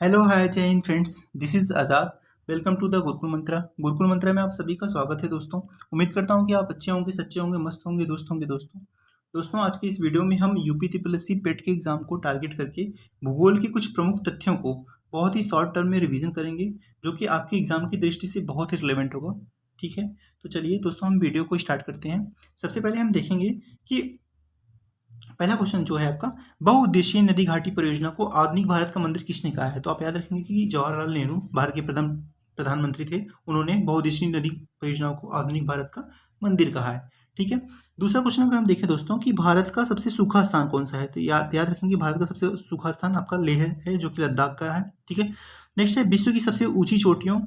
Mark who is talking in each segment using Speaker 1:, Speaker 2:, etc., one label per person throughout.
Speaker 1: Hello hi Jai Hind friends, this is Azad. Welcome to the Gurukul Mantra. Gurukul Mantra में आप सभी का स्वागत है दोस्तों। उम्मीद करता हूँ कि आप अच्छे होंगे, सच्चे होंगे, मस्त होंगे, दोस्तों आज की इस वीडियो में हम यूपी ट्रिपल पेट के एग्जाम को टारगेट करके भूगोल के कुछ प्रमुख तथ्यों को बहुत ही शॉर्ट टर्म में रिवीजन करेंगे, जो कि आपके एग्जाम की दृष्टि से बहुत ही रिलेवेंट होगा। ठीक है, तो चलिए दोस्तों हम वीडियो को स्टार्ट करते हैं। सबसे पहले हम देखेंगे कि पहला क्वेश्चन जो है आपका, बहुउद्देशीय नदी घाटी परियोजना को आधुनिक भारत का मंदिर किसने कहा है। तो आप याद रखेंगे कि जवाहरलाल नेहरू भारत के प्रधानमंत्री थे। उन्होंने बहुउद्देशीय नदी परियोजनाओं को आधुनिक भारत का मंदिर कहा है। ठीक है, दूसरा क्वेश्चन अगर हम देखें दोस्तों कि भारत का सबसे सूखा स्थान कौन सा है, तो याद रखेंगे भारत का सबसे सूखा स्थान आपका लेह है, जो कि लद्दाख का है। ठीक है, नेक्स्ट है विश्व की सबसे ऊंची चोटियों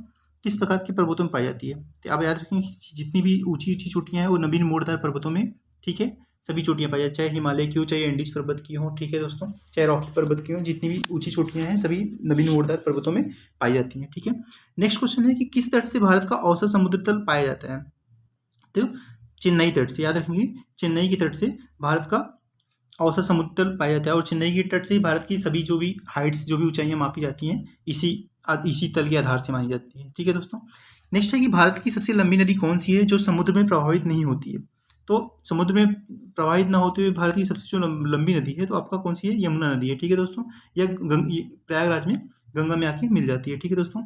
Speaker 1: किस प्रकार के पर्वतों में पाई जाती है। तो आप याद रखेंगे कि जितनी भी ऊंची ऊंची चोटियां हैं वो नवीन मोड़दार पर्वतों में, ठीक है, सभी चोटियां पाई जाती, चाहे हिमालय की हो, चाहे एंडीज पर्वत की हो, ठीक है दोस्तों, चाहे रॉकी पर्वत की हो, जितनी भी ऊंची चोटियां हैं सभी नवीन मोड़दार पर्वतों में पाई जाती हैं। ठीक है, नेक्स्ट क्वेश्चन है कि किस तट से भारत का औसत समुद्र तल पाया जाता है। तो चेन्नई तट से, याद रखेंगे चेन्नई की तट से भारत का औसत समुद्र तल पाया जाता है, और चेन्नई की तट से ही भारत की सभी जो भी हाइट्स, जो भी ऊंचाइयां मापी जाती हैं, इसी तल के आधार से मानी जाती है। ठीक है दोस्तों, नेक्स्ट है कि भारत की सबसे लंबी नदी कौन सी है जो समुद्र में प्रभावित नहीं होती है। तो समुद्र में प्रवाहित ना होते हुए भारत की सबसे जो लंबी नदी है, तो आपका कौन सी है, यमुना नदी है। ठीक है दोस्तों, यह प्रयागराज में गंगा में आके मिल जाती है। ठीक है दोस्तों,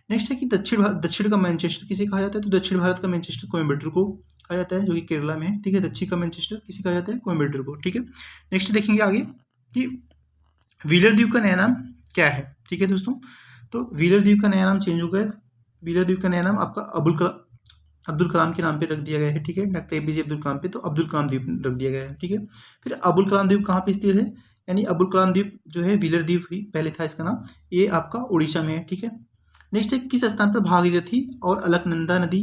Speaker 1: नेक्स्ट है कि दक्षिण का मैनचेस्टर किसे कहा जाता है। तो दक्षिण भारत का मैनचेस्टर कोयम्बटूर को कहा जाता है, जो कि केरला में है। ठीक है, दक्षिण का मैनचेस्टर किसे कहा जाता है, कोयम्बटूर को। ठीक है, नेक्स्ट देखेंगे आगे कि व्हीलर द्वीप का नया नाम क्या है। ठीक है दोस्तों, तो व्हीलर द्वीप का नया नाम चेंज हो गया। व्हीलर द्वीप का नया नाम आपका अब्दुल कलाम के नाम पे रख दिया गया है। ठीक है, डॉक्टर एपीजे अब्दुल कलाम पे, तो अब्दुल कलाम द्वीप रख दिया गया है। ठीक है, फिर अबुल कलाम द्वीप कहाँ पे स्थित है, यानी अबुल कलाम द्वीप जो है व्हीलर द्वीप ही पहले था इसका नाम, ये आपका उड़ीसा में है। ठीक है, नेक्स्ट है किस स्थान पर भागीरथी और अलकनंदा नदी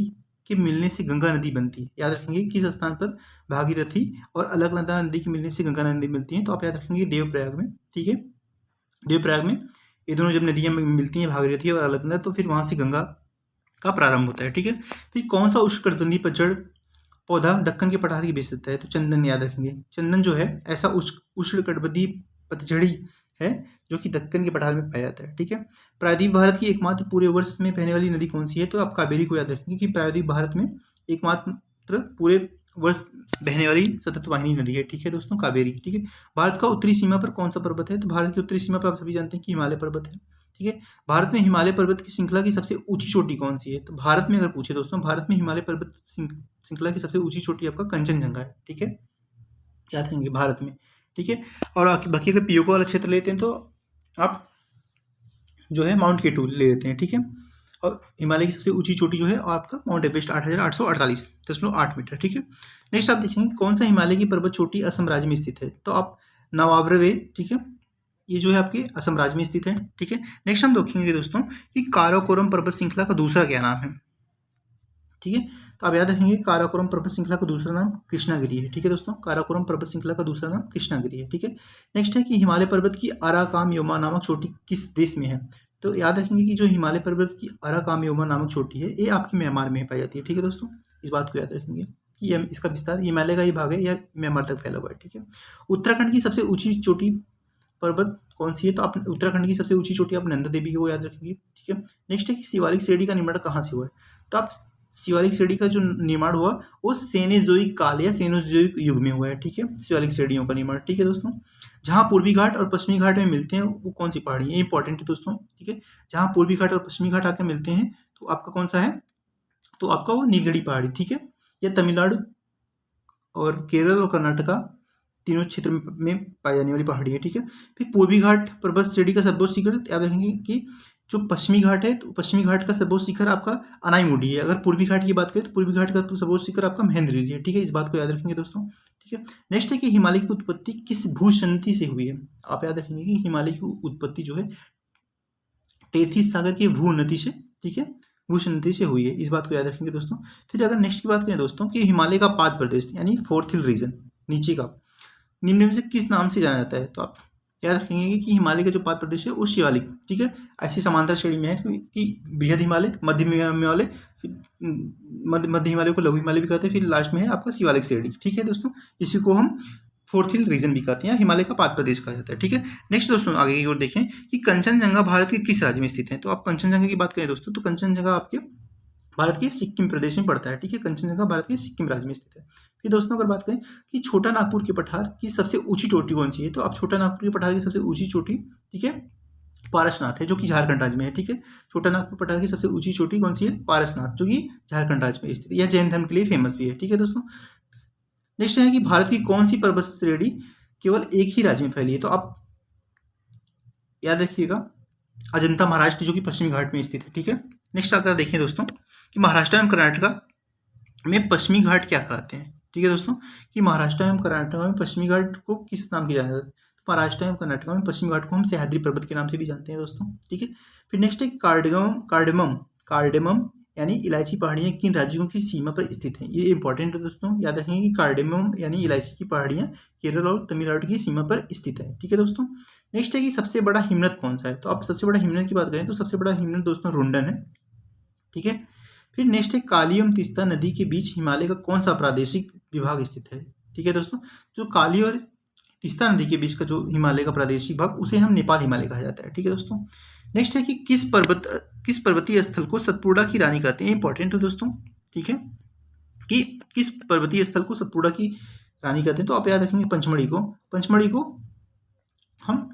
Speaker 1: के मिलने से गंगा नदी बनती है। याद रखेंगे किस स्थान पर भागीरथी और अलकनंदा नदी के मिलने से गंगा नदी मिलती है। तो आप याद रखेंगे देवप्रयाग में। ठीक है, देवप्रयाग में ये दोनों जब नदियां मिलती हैं, भागीरथी और अलकनंदा, तो फिर वहां से गंगा का प्रारंभ होता है। ठीक है, फिर कौन सा उष्णकटिबंधीय पतझड़ पौधा दक्कन के पठार की बेच सकता है। तो चंदन, याद रखेंगे चंदन जो है ऐसा उष्णकटिबंधीय पतझड़ी है जो कि दक्कन के पठार में पाया जाता है। ठीक है, प्रायद्वीप भारत की एकमात्र पूरे वर्ष में बहने वाली नदी कौन सी है। तो आप कावेरी को याद रखेंगे कि प्रायद्वीप भारत में एकमात्र पूरे वर्ष बहने वाली सतत वाहिनी नदी है। ठीक है दोस्तों, कावेरी। ठीक है, भारत का उत्तरी सीमा पर कौन सा पर्वत है। तो भारत की उत्तरी सीमा पर आप सभी जानते हैं कि हिमालय पर्वत है। ठीक है, भारत में हिमालय पर्वत की श्रृंखला की सबसे ऊंची चोटी कौन सी है। तो भारत में अगर पूछे दोस्तों, भारत में हिमालय पर्वत श्रृंखला की सबसे ऊंची चोटी आपका कंचनजंगा है। ठीक है, याद रखेंगे भारत में। ठीक है, और बाकी अगर पीओके वाला क्षेत्र लेते हैं तो आप जो है माउंट केटू ले लेते हैं। ठीक है, और हिमालय की सबसे ऊंची चोटी जो है आपका माउंट एवरेस्ट 8,848.8 मीटर। ठीक है, नेक्स्ट आप देखेंगे कौन सा हिमालय की पर्वत चोटी असम राज्य में स्थित है। तो आप नवाब्रवे, ठीक है, ये जो है आपके असम राज्य में स्थित है। ठीक है, नेक्स्ट हम देखेंगे दोस्तों कि काराकोरम पर्वत श्रृंखला का दूसरा क्या नाम है। ठीक है, तो आप याद रखेंगे काराकोरम पर्वत श्रृंखला का दूसरा नाम कृष्णागिरी है। ठीक है दोस्तों, काराकोरम पर्वत श्रृंखला का दूसरा नाम कृष्णागिरी है। ठीक है, नेक्स्ट है कि हिमालय पर्वत की अराकाम-योमा नामक चोटी किस देश में है। तो याद रखेंगे कि जो हिमालय पर्वत की अराकाम-योमा नामक चोटी है, ये आपकी म्यांमार में पाई जाती है। ठीक है दोस्तों, इस बात को याद रखेंगे कि इसका विस्तार हिमालय का ही भाग है, यह म्यांमार तक फैला हुआ है। ठीक है, उत्तराखंड की सबसे ऊंची चोटी पर्वत कौन सी है। तो आप उत्तराखंड की सबसे ऊंची चोटी आप नंदा देवी को याद रखेंगे। ठीक है, नेक्स्ट है कि शिवालिक श्रेणी का निर्माण कहाँ से हुआ है। तो आप शिवालिक श्रेणी का जो निर्माण हुआ वो सेनेजोइक काल या सेनोजोइक युग में हुआ है। ठीक है, शिवालिक श्रेणियों का निर्माण। ठीक है दोस्तों, जहाँ पूर्वी घाट और पश्चिमी घाट में मिलते हैं वो कौन सी पहाड़ी है, ये इंपॉर्टेंट है दोस्तों। ठीक है, जहाँ पूर्वी घाट और पश्चिमी घाट आकर मिलते हैं तो आपका कौन सा है, तो आपका वो नीलगिरी पहाड़ी। ठीक है, यह तमिलनाडु और केरल और कर्नाटका तीनों क्षेत्र में पाई जाने वाली पहाड़ी है। ठीक है, फिर पूर्वी घाट पर्वत श्रेणी का सर्वोच्च शिखर याद रखेंगे कि जो पश्चिमी घाट है, तो पश्चिमी घाट का सर्वोच्च शिखर आपका अनाईमुडी है। अगर पूर्वी घाट की बात करें तो पूर्वी घाट का सर्वोच्च शिखर आपका महेंद्रगिरी है। ठीक है, इस बात को याद रखेंगे दोस्तों। ठीक है, नेक्स्ट है कि हिमालय की उत्पत्ति किस भूसंधि से हुई है। आप याद रखेंगे कि हिमालय की उत्पत्ति जो है टेथिस सागर की भूउन्नति से, ठीक है, भूसंधि से हुई है। इस बात को याद रखेंगे दोस्तों। फिर अगर नेक्स्ट की बात करें दोस्तों कि हिमालय का पाद प्रदेश यानी फोर्थ हिल रीजन नीचे का निम्न में से किस नाम से जाना जाता है। तो आप याद रखेंगे कि हिमालय का जो पाद प्रदेश है वो शिवालिक, ठीक है, ऐसी समांतर श्रेणी में है कि बृहद हिमालय, मध्य हिमालय, मध्य हिमालय को लघु हिमालय भी कहते हैं, फिर लास्ट में है आपका शिवालिक श्रेणी। ठीक है दोस्तों, इसी को हम फोर्थ हिल रीजन भी कहते हैं, हिमालय का पाद प्रदेश कहा जाता है। ठीक है, नेक्स्ट दोस्तों आगे की ओर देखें कि कंचनजंगा भारत के किस राज्य में स्थित है। तो आप कंचनजंगा की बात करें दोस्तों, तो कंचनजंगा आपके भारत के सिक्किम प्रदेश में पड़ता है। ठीक है, कंचनजंगा भारत के सिक्किम राज्य में स्थित है। फिर दोस्तों अगर बात करें कि छोटा नागपुर के पठार की सबसे ऊंची चोटी कौन सी है, तो आप छोटा नागपुर के पठार की सबसे ऊंची चोटी, ठीक है, पारसनाथ है, जो कि झारखंड राज्य में है। ठीक है, छोटा नागपुर पठार की सबसे ऊंची चोटी कौन सी है, पारसनाथ, जो कि झारखंड राज्य में स्थित है। यह जैन धर्म के लिए फेमस भी है। ठीक है दोस्तों, नेक्स्ट है कि भारत की कौन सी पर्वत श्रेणी केवल एक ही राज्य में फैली है। तो आप याद रखिएगा, अजंता महाराष्ट्र, जो कि पश्चिमी घाट में स्थित है। ठीक है, नेक्स्ट अगर देखें दोस्तों कि महाराष्ट्र एवं कर्नाटक में पश्चिमी घाट क्या कहलाते हैं। ठीक है दोस्तों, कि महाराष्ट्र एवं कर्नाटक में पश्चिमी घाट को किस नाम से जाना जाता है, तो महाराष्ट्र एवं कर्नाटक में पश्चिमी घाट को हम सह्याद्री पर्वत के नाम से भी जानते हैं दोस्तों। ठीक है, फिर नेक्स्ट है कार्डेमम यानी इलायची पहाड़ियाँ किन राज्यों की सीमा पर स्थित हैं। ये इंपॉर्टेंट है दोस्तों, याद रखेंगे कि कार्डेमम यानी इलायची की पहाड़ियाँ केरल और तमिलनाडु की सीमा पर स्थित है। ठीक है दोस्तों, नेक्स्ट है कि सबसे बड़ा हिमनद कौन सा है। तो आप सबसे बड़ा हिमनद की बात करें तो सबसे बड़ा हिमनद दोस्तों रुंडन है। ठीक है, फिर नेक्स्ट है काली एवं तीस्ता नदी के बीच हिमालय का कौन सा प्रादेशिक विभाग स्थित है। ठीक है दोस्तों, जो काली और तीस्ता नदी के बीच का जो हिमालय का प्रादेशिक भाग, उसे हम नेपाल हिमालय कहा जाता है। ठीक है दोस्तों, नेक्स्ट है कि किस पर्वतीय स्थल को सतपुड़ा की रानी कहते हैं। इंपॉर्टेंट है दोस्तों। ठीक है, कि किस पर्वतीय स्थल को सतपुड़ा की रानी कहते हैं। तो आप याद रखेंगे पंचमढ़ी को हम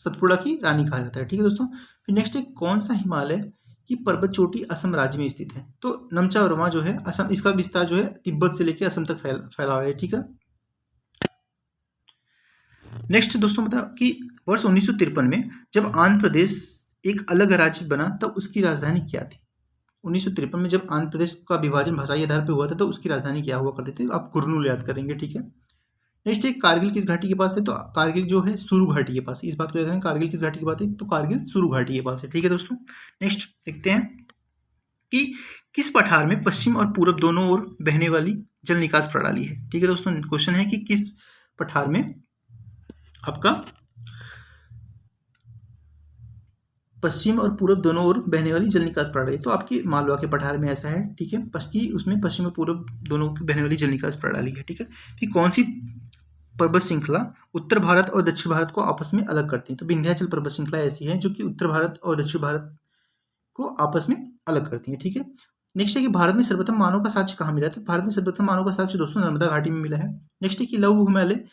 Speaker 1: सतपुड़ा की रानी कहा जाता है। ठीक है दोस्तों, फिर नेक्स्ट है कौन सा हिमालय की पर्वत चोटी असम राज्य में स्थित है। तो नमचावरमा जो है असम, इसका विस्तार जो है तिब्बत से लेकर असम तक फैला हुआ है। ठीक है, नेक्स्ट दोस्तों बता कि वर्ष 1953 में जब आंध्र प्रदेश एक अलग राज्य बना तब उसकी राजधानी क्या थी। 1953 में जब आंध्र प्रदेश का विभाजन भाषाई आधार पर हुआ था तो उसकी राजधानी क्या हुआ करती थी, आप कुर्नूल याद करेंगे। ठीक है, नेक्स्ट है कारगिल किस घाटी के पास है। तो कारगिल जो है सुरु घाटी के पास है। इस बात को याद रखें, कारगिल किस घाटी के पास है, तो कारगिल सुरु घाटी के पास है। ठीक है दोस्तों, नेक्स्ट देखते हैं कि किस पठार में पश्चिम और पूर्व दोनों ओर बहने वाली जल निकास प्रणाली है। ठीक है दोस्तों, क्वेश्चन है कि किस पठार में आपका पश्चिम और पूर्व दोनों ओर बहने वाली जल निकास प्रणाली, तो आपकी मालवा के पठार में ऐसा है। ठीक है, उसमें पश्चिम और पूर्व दोनों की बहने वाली जल निकास प्रणाली है। ठीक है, कि कौन सी पर्वत श्रृंखला उत्तर भारत और दक्षिण भारत को आपस में अलग करती है। तो विंध्याचल पर्वत श्रृंखला ऐसी है जो कि उत्तर भारत और दक्षिण भारत को आपस में अलग करती है। ठीक है, नेक्स्ट है कि भारत में सर्वप्रथम मानव का साक्ष्य कहाँ मिला था। भारत में सर्वप्रथम मानव का साक्ष्य दोस्तों नर्मदा घाटी में मिला है। नेक्स्ट है कि लघु हिमालय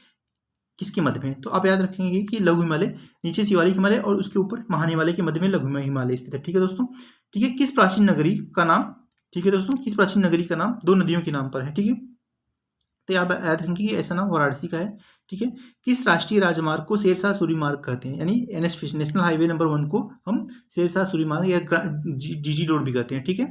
Speaker 1: किसके मध्य में है। तो आप याद रखेंगे कि लघु हिमालय नीचे शिवालिक हिमालय और उसके ऊपर महान हिमालय के मध्य में लघु हिमालय स्थित है। ठीक है दोस्तों, ठीक है, किस प्राचीन नगरी का नाम, ठीक है दोस्तों, किस प्राचीन नगरी का नाम दो नदियों के नाम पर है। ठीक है, तो आप याद रखेंगे कि ऐसा नाम वाराणसी का है। ठीक है, किस राष्ट्रीय राजमार्ग को शेरशाह सूरी मार्ग कहते हैं, यानी NH नेशनल हाईवे नंबर 1 को हम शेरशाह सूरी मार्ग या GG रोड भी कहते हैं। ठीक है,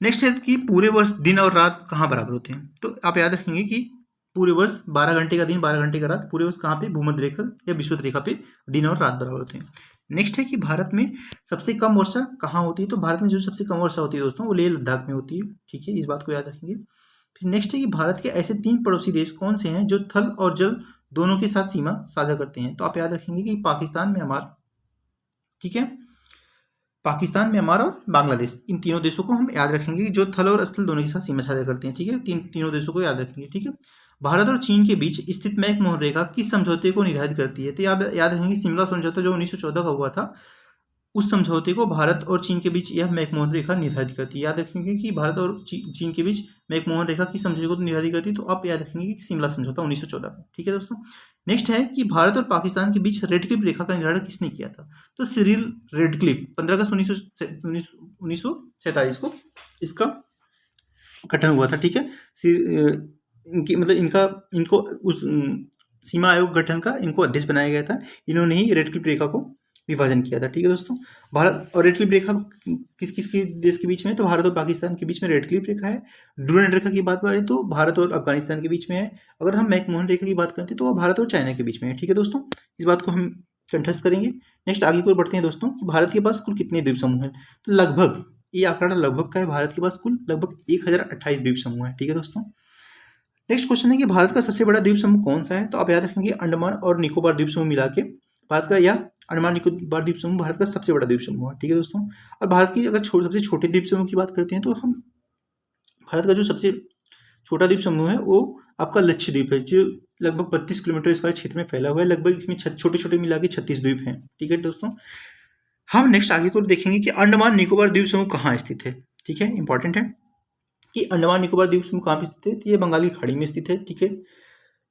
Speaker 1: नेक्स्ट है कि पूरे वर्ष दिन और रात कहाँ बराबर होते हैं। तो आप याद रखेंगे कि पूरे वर्ष 12 घंटे का दिन 12 घंटे का रात, पूरे वर्ष कहाँ पे, भूमध्य रेखा या विषुवत रेखा पे दिन और रात बराबर होते हैं। नेक्स्ट है कि भारत में सबसे कम वर्षा कहाँ होती है। तो भारत में जो सबसे कम वर्षा होती है दोस्तों वो लेह लद्दाख में होती है। ठीक है, इस बात को याद रखेंगे। फिर नेक्स्ट है कि भारत के ऐसे 3 पड़ोसी देश कौन से हैं जो थल और जल दोनों के साथ सीमा साझा करते हैं। तो आप याद रखेंगे कि पाकिस्तान, म्यांमार, ठीक है, पाकिस्तान, म्यांमार और बांग्लादेश, इन तीनों देशों को हम याद रखेंगे जो थल और स्थल दोनों के साथ सीमा साझा करते हैं। ठीक है, तीनों देशों को याद रखेंगे। ठीक है, भारत और चीन के बीच स्थित मैकमोहन रेखा किस समझौते को निर्धारित करती है। तो याद रखेंगे सिमला समझौता जो 1914 का हुआ था, उस समझौते को भारत और चीन के बीच यह मैकमोहन रेखा निर्धारित करती है। याद रखेंगे कि भारत और चीन के बीच मैकमोहन रेखा किस समझौते को निर्धारित करती है। तो आप याद रखेंगे कि सिमला समझौता 1914 का। ठीक है दोस्तों, नेक्स्ट है कि भारत और पाकिस्तान के बीच रेडक्लिफ रेखा का निर्धारण किसने किया था। तो सिरिल रेडक्लिफ 15 अगस्त 1947 को इसका गठन हुआ था। ठीक है, इनको उस सीमा आयोग गठन का इनको अध्यक्ष बनाया गया था। इन्होंने ही रेडक्लिफ रेखा को विभाजन किया था। ठीक है दोस्तों, भारत और रेडक्लिफ रेखा किस किस के देश के बीच में है। तो भारत और पाकिस्तान के बीच में रेडक्लिफ रेखा है। डूरांड रेखा की बात करें तो भारत और अफगानिस्तान के बीच में है। अगर हम मैकमोहन रेखा की बात करते हैं तो वह भारत और चाइना के बीच में है। ठीक है दोस्तों, इस बात को हम कंठस्थ करेंगे। नेक्स्ट आगे को बढ़ते हैं दोस्तों, भारत के पास कुल कितने द्वीप समूह हैं। तो लगभग, ये आंकड़ा लगभग का है, भारत के पास कुल लगभग 1028 द्वीप समूह है। ठीक है दोस्तों, नेक्स्ट क्वेश्चन है कि भारत का सबसे बड़ा द्वीप समूह कौन सा है। तो आप याद रखेंगे अंडमान और निकोबार द्वीप समूह मिला के भारत का, या अंडमान निकोबार द्वीप समूह भारत का सबसे बड़ा द्वीप समूह है। ठीक है दोस्तों, और भारत की अगर सबसे छोटे द्वीप समूह की बात करते हैं तो हम भारत का जो सबसे छोटा द्वीप समूह है वो आपका लक्षद्वीप है, जो लगभग 32 किलोमीटर स्क्वायर क्षेत्र में फैला हुआ है। लगभग इसमें छोटे छोटे मिला के 36 द्वीप हैं। ठीक है दोस्तों, हम नेक्स्ट आगे को देखेंगे कि अंडमान निकोबार द्वीप समूह कहाँ स्थित है। ठीक है, इंपॉर्टेंट है कि अंडमान निकोबार द्वीप समूह कहाँ पे स्थित है, तो ये बंगाली खाड़ी में स्थित है। ठीक है,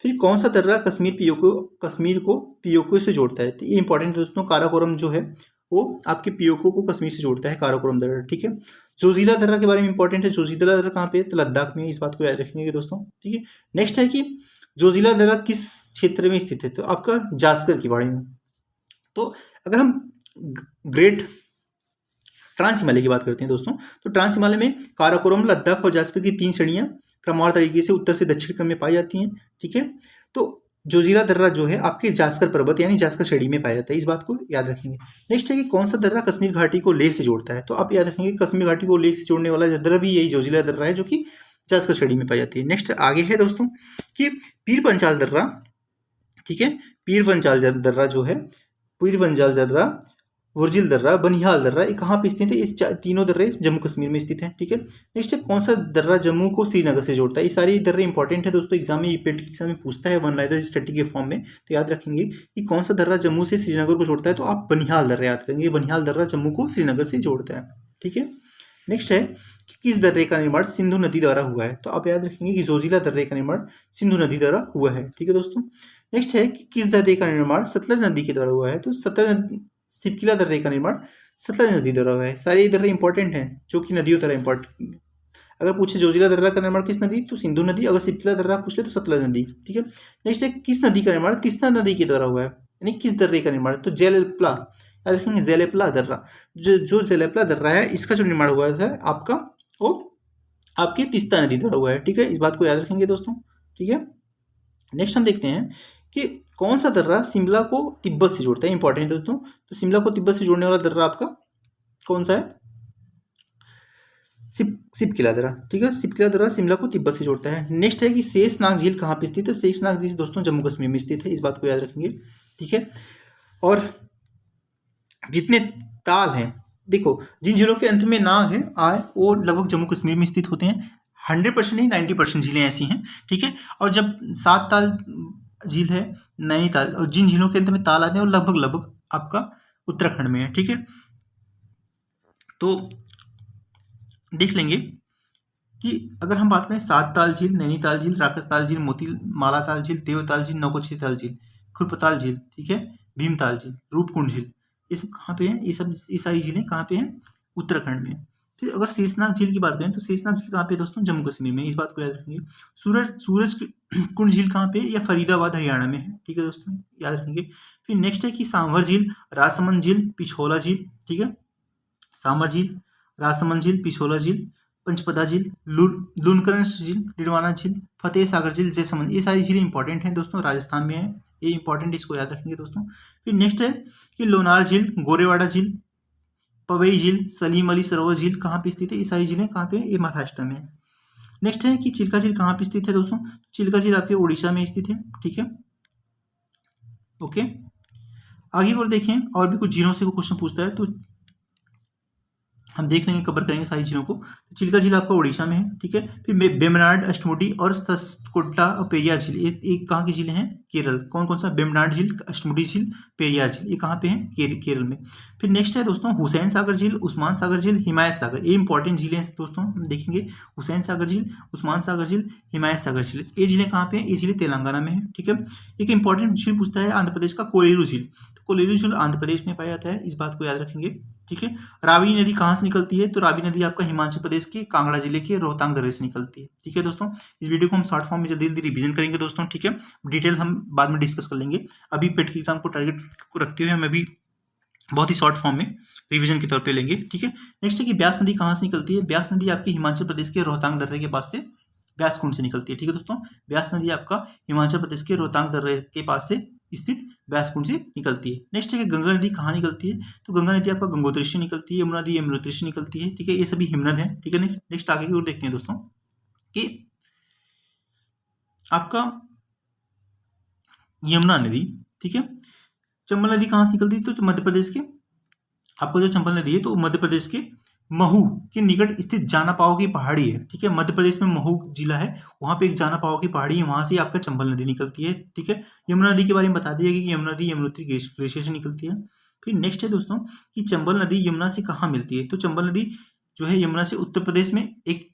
Speaker 1: फिर कौन सा दर्रा कश्मीर को पियोको से जोड़ता है, तो ये इंपॉर्टेंट है दोस्तों। काराकोरम जो है वो आपके पियोको को कश्मीर से जोड़ता है, काराकोरम दर्रा। ठीक है, जोजिला दर्रा के बारे में इंपॉर्टेंट है। जोजिला दर्रा कहाँ पे है, तो लद्दाख में, इस बात को याद रखेंगे दोस्तों। ठीक है, नेक्स्ट है कि जोजिला दर्रा किस क्षेत्र में स्थित है, तो आपका जास्कर की पहाड़ी में। तो अगर हम ग्रेट ट्रांस हिमालय की बात करते हैं दोस्तों, तो ट्रांस हिमालय में काराकोरम, लद्दाख और जास्कर की 3 श्रेणियां क्रमवार तरीके से उत्तर से दक्षिण क्रम में पाई जाती हैं। ठीक है, तो जोजिला दर्रा जो है आपके जास्कर पर्वत यानी जास्कर श्रेणी में पाया जाता है, इस बात को याद रखेंगे। नेक्स्ट है कि कौन सा दर्रा कश्मीर घाटी को लेह से जोड़ता है, तो आप याद रखेंगे कश्मीर घाटी को लेह से जोड़ने वाला दर्रा भी यही जोजिला दर्रा है, जो कि जास्कर श्रेणी में पाई जाती है। नेक्स्ट आगे है दोस्तों कि पीर पंचाल दर्रा। ठीक है, पीर पंचाल दर्रा जो है, पीर पंचाल दर्रा, वुर्जिल दर्रा, बनिहाल दर्रा, ये कहाँ पे स्थित है, इस तीनों दर्रे जम्मू कश्मीर में स्थित हैं। ठीक है, नेक्स्ट है कौन सा दर्रा जम्मू को श्रीनगर से जोड़ता है। ये सारे दर्रे इंपॉर्टेंट है दोस्तों, एग्जाम में ईपीटी एग्जाम में पूछता है वन लाइनर स्टैटिक के फॉर्म में, तो याद रखेंगे कि कौन सा दर्रा जम्मू से श्रीनगर को जोड़ता है, तो आप बनिहाल दर्रा याद करेंगे, बनिहाल दर्रा जम्मू को श्रीनगर से जोड़ता है। ठीक है, नेक्स्ट है कि किस दर्रे का निर्माण सिंधु नदी द्वारा हुआ है, तो आप याद रखेंगे कि जोजिला दर्रे का निर्माण सिंधु नदी द्वारा हुआ है। ठीक है दोस्तों, नेक्स्ट है कि किस दर्रे का निर्माण सतलज नदी के द्वारा हुआ है, तो सिपकिला दर्रे का निर्माण सतलज नदी द्वारा हुआ है। सारे दर्रे इंपॉर्टेंट हैं जो कि नदियों तरह इंपॉर्टेंट। अगर पूछे जोजिला दर्रा का निर्माण किस नदी, तो सिंधु नदी। अगर सिपकिला दर्रा पूछ ले तो सतलज नदी। ठीक है, नेक्स्ट है किस नदी का निर्माण तीस्ता नदी के द्वारा हुआ है, यानी किस दर्रे का निर्माण, तो जेलेपला, याद रखेंगे जेलेपला दर्रा। जो जेलेपला दर्रा है इसका जो निर्माण हुआ था आपका, वो आपकी तीस्ता नदी द्वारा हुआ है। ठीक है, इस बात को याद रखेंगे दोस्तों। ठीक है, नेक्स्ट हम देखते हैं कि कौन सा दर्रा शिमला को तिब्बत से जोड़ता है, इंपॉर्टेंट है दोस्तों। तो शिमला को तिब्बत से जोड़ने वाला दर्रा आपका कौन सा है, सिपकिला दर्रा। ठीक है, सिपकिला दर्रा शिमला को तिब्बत से जोड़ता है। नेक्स्ट है कि शेषनाग झील कहाँ पे स्थित है, शेषनाग झील दोस्तों जम्मू कश्मीर में स्थित है, इस बात को याद रखेंगे। ठीक है, और जितने ताल हैं, देखो जिन झीलों के अंत में नाग है आय, वो लगभग जम्मू कश्मीर में स्थित होते हैं। 100% नहीं 90% झीलें ऐसी हैं। ठीक है, और जब 7 ताल झील है नैनीताल, और जिन झीलों के अंत में ताल आते हैं वो लगभग आपका उत्तराखंड में है। ठीक है, तो देख लेंगे कि अगर हम बात करें 7 ताल झील, नैनीताल झील, राकसताल झील, माला ताल झील, देवताल झील, नौकोछी ताल झील, खुरपताल झील, ठीक है, भीमताल झील, रूपकुंड झील, ये सब कहाँ पे हैं, ये सारी झीलें कहाँ पे हैं, उत्तराखंड में। फिर अगर शेषनाग झील की बात करें तो शेषनाग झील कहाँ पे दोस्तों, जम्मू कश्मीर में, इस बात को याद रखेंगे। सूरज कुंड झील कहाँ पे, या फरीदाबाद हरियाणा में है। ठीक है दोस्तों, याद रखेंगे। फिर नेक्स्ट है कि सांभर झील, राजसमंद झील, पिछोला झील, ठीक है, सांभर झील, राजसमंद झील, पिछोला झील, पंचपदा झील, लूनकरण झील, डिडवाना झील, फतेह सागर झील, जयसमंद, ये सारी झीलें इंपॉर्टेंट हैं दोस्तों, राजस्थान में है, ये इंपॉर्टेंट, इसको याद रखेंगे दोस्तों। फिर नेक्स्ट है कि लोनार झील, गोरेवाड़ा झील, पवई झील, सलीम अली सरोवर झील कहाँ पे स्थित है, ये सारी झीलें कहाँ पे, ये महाराष्ट्र में है। नेक्स्ट है कि चिल्का झील कहाँ पे स्थित है दोस्तों, चिल्का झील आपके उड़ीसा में स्थित है। ठीक है, ओके, आगे और देखें, और भी कुछ झीलों से क्वेश्चन पूछता है तो हम देख लेंगे, कवर करेंगे सारी झीलों को। तो चिल्का झील आपका उड़ीसा में है। ठीक है, फिर बेमनाड, अष्टमुडी और सस्कोटा और पेरियार झील, ये कहाँ की झीलें हैं, केरल। कौन कौन सा, बेमनाड झील, अष्टमुडी झील, पेरियार झील, ये कहाँ पे हैं, केरल में। फिर नेक्स्ट है दोस्तों हुसैन सागर झील, उस्मान सागर झील, हिमायत सागर, ये इंपॉर्टेंट झीलें हैं दोस्तों, हम देखेंगे। हुसैन सागर झील, उस्मान सागर झील, हिमायत सागर झील, ये झीलें कहाँ पे हैं, ये झीलें तेलंगाना में है। ठीक है, एक इंपॉर्टेंट झील पूछता है आंध्र प्रदेश का कोलेरू झील, तो कोलेरू झील आंध्र प्रदेश में पाया जाता है, इस बात को याद रखेंगे। ठीक है, रावी नदी कहाँ से निकलती है, तो रावी नदी आपका हिमाचल प्रदेश के कांगड़ा जिले के रोहतांग दर्रे से निकलती है। ठीक है दोस्तों, इस वीडियो को हम शॉर्ट फॉर्म में जल्दी जल्दी रिवीजन करेंगे दोस्तों। ठीक है, डिटेल हम बाद में डिस्कस कर लेंगे, अभी पेट की एग्जाम को टारगेट को रखते हुए हम अभी बहुत ही शॉर्ट फॉर्म में रिवीजन के तौर पे लेंगे। ठीक है, नेक्स्ट है कि ब्यास नदी कहाँ से निकलती है, ब्यास नदी आपके हिमाचल प्रदेश के रोहतांग दर्रे के पास से ब्यास कुंड से निकलती है। ठीक है दोस्तों, ब्यास नदी आपका हिमाचल प्रदेश के रोहतांग दर्रे के पास से स्थित ब्यास कुंड से निकलती है। नेक्स्ट है कि गंगा नदी कहाँ निकलती है, तो गंगा नदी आपका गंगोत्री से निकलती है, यमुना नदी यमुनोत्री से निकलती है। ठीक है, ये सभी हिमनद है। ठीक है, नेक्स्ट आगे की ओर देखते हैं दोस्तों कि आपका यमुना नदी, ठीक है, चंबल नदी कहाँ से निकलती है, तो मध्य प्रदेश के, आपको जो चंबल नदी है तो मध्य प्रदेश के महू के निकट स्थित जानापाव की पहाड़ी है, ठीक है। मध्य प्रदेश में महू जिला है, वहां पे एक जानापाव की पहाड़ी है, वहां से आपका चंबल नदी निकलती है, ठीक है। यमुना नदी के बारे में बता दिया कि यमुना नदी यमुनोत्री ग्लेशियर से निकलती है। फिर नेक्स्ट है दोस्तों कि चंबल नदी यमुना से कहाँ मिलती है। तो चंबल नदी जो है यमुना से उत्तर प्रदेश में एक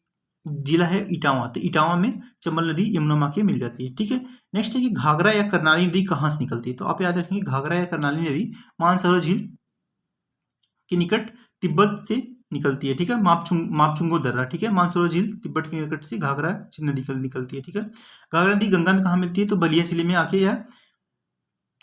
Speaker 1: जिला है इटावा, तो इटावा में चंबल नदी यमुना माँ के मिल जाती है, ठीक है। नेक्स्ट है कि घाघरा या करनाली नदी कहाँ से निकलती है। तो आप याद रखेंगे घाघरा या करनाली नदी मानसरोवर झील के निकट तिब्बत से निकलती है, ठीक है। मापचुंगो दर्रा, ठीक है। मानसरोवर झील तिब्बत के निकट से घाघरा नदी निकलती है, ठीक है। घाघरा नदी गंगा में कहाँ मिलती है। तो बलिया जिले में आके या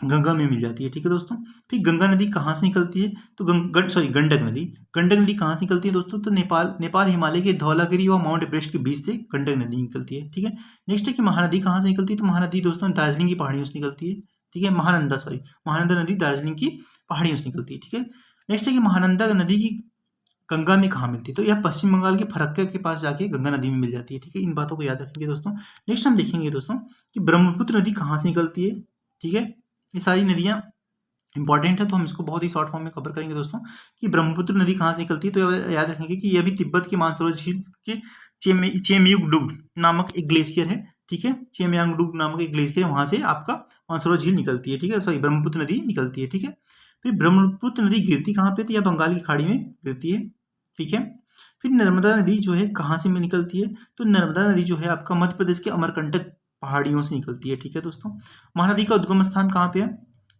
Speaker 1: गंगा में मिल जाती है, ठीक है दोस्तों। फिर गंगा नदी कहाँ से निकलती है। तो गंडक नदी कहाँ से निकलती है दोस्तों। तो नेपाल हिमालय के धौलागिरी और माउंट एवरेस्ट के बीच से गंडक नदी निकलती है, ठीक है। नेक्स्ट है कि महानदी कहाँ से निकलती है। तो महानदी दोस्तों दार्जिलिंग की पहाड़ियों से निकलती है, ठीक है। महानंदा नदी दार्जिलिंग की पहाड़ियों से निकलती है, ठीक है। नेक्स्ट है कि महानंदा नदी की गंगा में कहाँ मिलती है। तो यह पश्चिम बंगाल के फरक्का के पास जाके गंगा नदी में मिल जाती है, ठीक है। इन बातों को याद रखेंगे दोस्तों। नेक्स्ट हम देखेंगे दोस्तों कि ब्रह्मपुत्र नदी कहाँ से निकलती है, ठीक है। ये सारी नदियां इंपॉर्टेंट है, तो हम इसको बहुत ही शॉर्ट फॉर्म में कवर करेंगे दोस्तों कि ब्रह्मपुत्र नदी कहाँ से निकलती है। तो याद रखेंगे कि यह भी तिब्बत के मानसरोवर झील के चेमयुगडुग नामक एक ग्लेशियर है, ठीक है। चेमयांगडुग नामक एक ग्लेशियर है, वहां से आपका मानसरोवर झील निकलती है, ठीक है। सॉरी, ब्रह्मपुत्र नदी निकलती है, ठीक है। फिर ब्रह्मपुत्र नदी गिरती कहाँ पे। तो यह बंगाल की खाड़ी में गिरती है, ठीक है। फिर नर्मदा नदी जो है कहाँ से निकलती है। तो नर्मदा नदी जो है आपका मध्य प्रदेश के अमरकंटक पहाड़ियों से निकलती है, ठीक है दोस्तों। महानदी का उद्गम स्थान कहाँ पे है।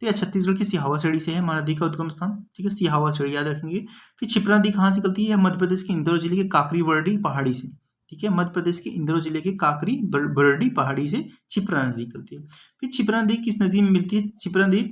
Speaker 1: तो यह छत्तीसगढ़ की सिहावा सीढ़ी से है महानदी का उद्गम स्थान, ठीक है। सिहावा सीढ़ी याद रखेंगे। फिर क्षिप्रा नदी कहाँ से निकलती है। मध्य प्रदेश के इंदौर जिले के काकरी बरडी पहाड़ी से, ठीक है। मध्य प्रदेश के इंदौर जिले के काकरी बरडी पहाड़ी से क्षिप्रा नदी निकलती है। फिर क्षिप्रा नदी किस नदी में मिलती है। क्षिप्रा नदी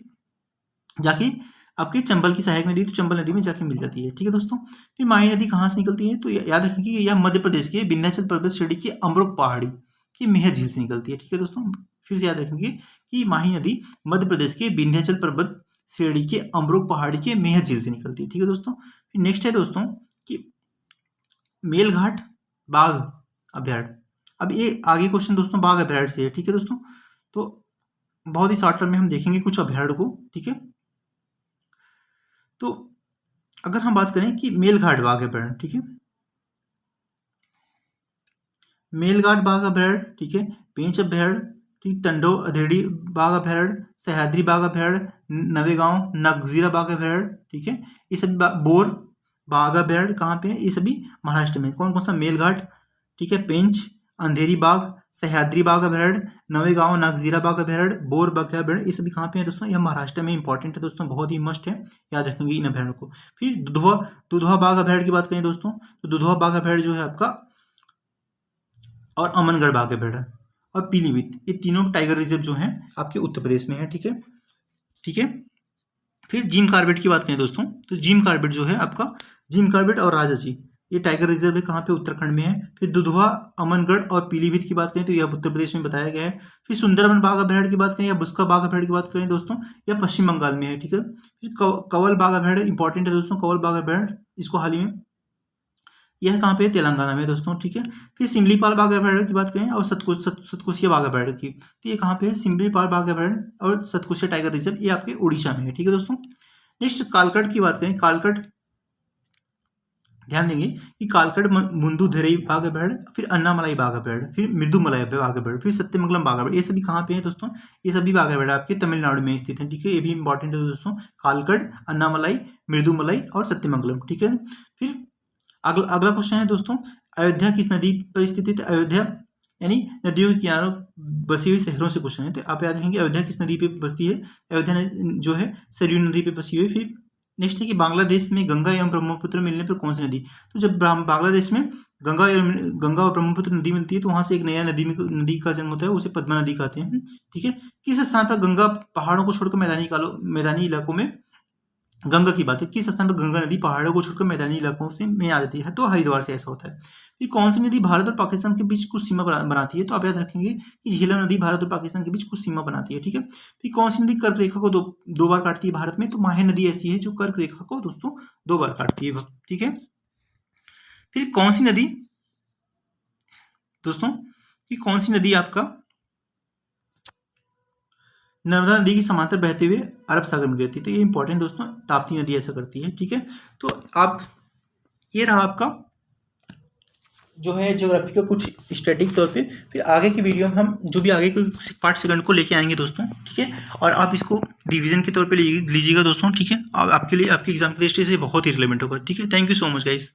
Speaker 1: जाके आपकी चंबल की सहायक नदी, तो चंबल नदी में जाके मिल जाती है, ठीक है दोस्तों। फिर माही नदी कहाँ से निकलती है। तो याद रखेंगे कि यह मध्य प्रदेश के विंध्याचल पर्वत श्रेणी की अमरुक पहाड़ी की मेहर झील से निकलती है, ठीक है दोस्तों। फिर से याद रखेंगे कि माही नदी मध्य प्रदेश के विंध्याचल पर्वत श्रेणी के अमरुक पहाड़ी के मेहर झील से निकलती है, ठीक है दोस्तों। फिर नेक्स्ट है दोस्तों कि मेलघाट बाघ अभ्यारण्य। अब ये आगे क्वेश्चन दोस्तों बाघ अभ्यारण्य से है, ठीक है दोस्तों। तो बहुत ही शॉर्ट टर्म में हम देखेंगे कुछ अभ्यारण्य को, ठीक है। तो अगर हम बात करें कि मेलघाट बाघ अभ्यारण्य, ठीक है। मेलघाट बाघ अभ्यारण्य, ठीक है। पेंच अभ्यारण्य, ठीक। टंडो अधेड़ी बाघ अभ्यारण्य, सह्याद्री बाघ अभ्यारण्य, नवेगांव नगजीरा बाघ अभ्यारण्य, ठीक है। ये सभी बोर बाघ अभ्यारण्य कहाँ पे है। ये सभी महाराष्ट्र में। कौन कौन सा। मेलघाट, ठीक है। पेंच, अंधेरी बाघ, सह्याद्री बाघ अभ्यारण्य, नवेगांव नागजीरा बाघ अभ्यारण्य, बोर बाघ अभ्यारण्य, ये सभी कहाँ पे है दोस्तों। यह महाराष्ट्र में इंपॉर्टेंट है दोस्तों, बहुत ही मस्ट है, याद रखेंगे इन अभ्यारण्य को। फिर दुधवा बाघ अभ्यारण्य की बात करें दोस्तों, तो दुधवा बाघ अभ्यारण्य जो है आपका, और अमनगढ़ बाघ अभ्यारण्य और पीलीभीत, ये तीनों टाइगर रिजर्व जो है आपके उत्तर प्रदेश में है, ठीक है, ठीक है। फिर जिम कार्बेट की बात करें दोस्तों, तो जिम कार्बेट जो है आपका, जिम कार्बेट और राजाजी, ये टाइगर रिजर्व है, कहाँ पे। उत्तराखंड में है। फिर दुधवा, अमनगढ़ और पीलीभीत की बात करें तो यह उत्तर प्रदेश में बताया गया है। फिर सुंदरबन बाघ अभ्यारण्य की बात करें या बुस्का बाघ अभ्यारण्य की बात करें दोस्तों, यह पश्चिम बंगाल में है, ठीक है। फिर कंवल बाघ अभ्यारण्य इंपॉर्टेंट है दोस्तों, कंवल बाघ अभ्यारण्य, इसको हाल ही में, यह कहाँ पे है। तेलंगाना में दोस्तों, ठीक है। फिर सिमलीपाल बाघ अभ्यारण्य की बात करें और सतकोसिया बाघ अभ्यारण्य की, तो ये कहाँ पे है। सिमलीपाल बाघ अभ्यारण्य और सतकोसिया टाइगर रिजर्व, ये आपके उड़ीसा में है, ठीक है दोस्तों। नेक्स्ट कालकट की बात करें, कालकट ध्यान देंगे कि कालकट मुंदुधरई बाघ अभ्यारण्य, फिर अन्नामलाई बाघ अभ्यारण्य, फिर मृदुमलाई बाघ अभ्यारण्य, फिर सत्यमंगलम बाघ अभ्यारण्य, ये सभी कहाँ पे हैं दोस्तों। ये सभी बाघ अभ्यारण्य आपके तमिलनाडु में स्थित है, ठीक है। ये भी इंपॉर्टेंट है दोस्तों, कालकट, अन्नामलाई, मृदुमलाई और सत्यमंगलम, ठीक है। फिर अगला क्वेश्चन है दोस्तों, अयोध्या किस नदी पर स्थित है। अयोध्या यानी नदियों के किनारों बसी हुई शहरों से क्वेश्चन है, तो आप याद रखेंगे अयोध्या किस नदी पे बसती है। अयोध्या जो है सरयू नदी पे बसी हुई है। फिर नेक्स्ट है कि बांग्लादेश में गंगा एवं ब्रह्मपुत्र मिलने पर कौन सी नदी। तो जब बांग्लादेश में गंगा और ब्रह्मपुत्र नदी मिलती है तो वहां से एक नया नदी का जन्म होता है, उसे पद्मा नदी कहते हैं, ठीक है। किस स्थान पर गंगा पहाड़ों को छोड़कर मैदानी इलाकों में, गंगा की बात है, किस स्थान पर गंगा नदी पहाड़ों को छोड़कर मैदानी इलाकों से में आ जाती है। तो हरिद्वार से ऐसा होता है। फिर कौन सी नदी भारत और पाकिस्तान के बीच कुछ सीमा बनाती है। तो आप याद रखेंगे कि झेलम नदी भारत और पाकिस्तान के बीच कुछ सीमा बनाती है, ठीक है। फिर कौन सी नदी कर्क रेखा को दो बार काटती है भारत में। तो माहे नदी ऐसी है जो कर्क रेखा को दोस्तों 2 बार काटती है, ठीक है। फिर कौन सी नदी दोस्तों, फिर कौन सी नदी आपका नर्मदा नदी की समांतर बहते हुए अरब सागर में गिरती है। तो ये इंपॉर्टेंट दोस्तों, ताप्ती नदी ऐसा करती है, ठीक है। तो आप ये रहा आपका जो है ज्योग्राफी का कुछ स्टैटिक तौर पे। फिर आगे की वीडियो में हम जो भी आगे के पार्ट सेकंड को लेके आएंगे दोस्तों, ठीक है। और आप इसको रिवीजन के तौर पे लीजिएगा दोस्तों, ठीक है। आपके लिए आपके एग्जाम की दृष्टि से बहुत ही रिलेवेंट होगा, ठीक है। Thank you so much guys.